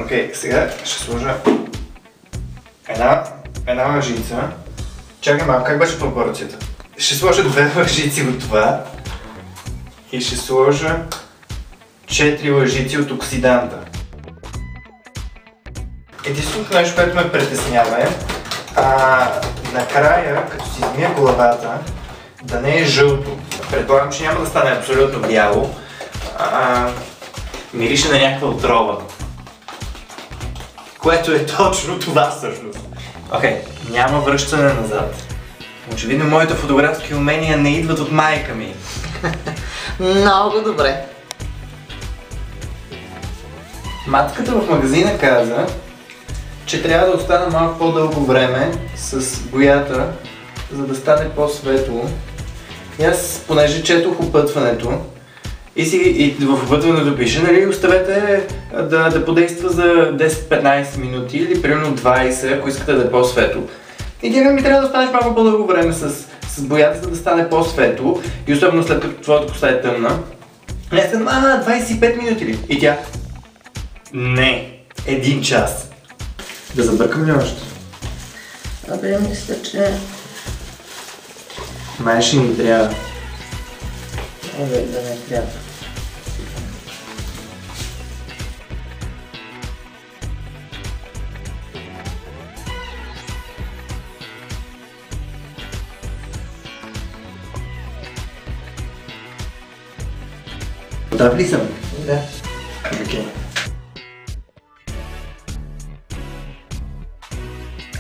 Окей, сега ще сложа една лъжица. Чакай малко, как беше пропорцията? Ще сложа 2 лъжици от това и ще сложа 4 лъжици от оксиданта. Единственото нещо, което ме притеснява е накрая, като си измия главата, да не е жълто. Предполагам, че няма да стане абсолютно бяло. Мирише на някаква отрова. Което е точно това всъщност. Окей, няма връщане назад. Очевидно моите фотографски умения не идват от майка ми. Много добре. Матката в магазина каза, че трябва да остана малко по-дълго време с боята, за да стане по-светло. И аз, понеже четох опътването, и в опътването пише, нали, оставете да подейства за 10-15 минути или примерно 20, ако искате да е по-светло. И тя ми трябва да останеш малко по-дълго време с боята, за да стане по-светло, и особено след като твоята коса е тъмна. И аз казвам, 25 минути ли? И тя, не, 1 час. Да забъркам ли още? Абе, мисля, че... Май ще ни трябва. Абе, да не трябва. Готов ли съм? Да.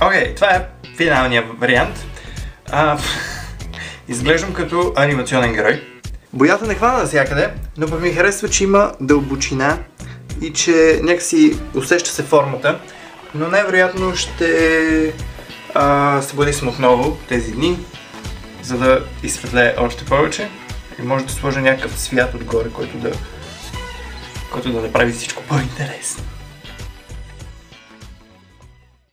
Окей, това е финалният вариант. Изглеждам като анимационен герой. Боята не хвана навсякъде, но пък ми харесва, че има дълбочина и че някакси усеща се формата, но най-вероятно ще се бъдем отново тези дни, за да изсветлее още повече и може да сложа някакъв цвят отгоре, който да направи всичко по-интересно.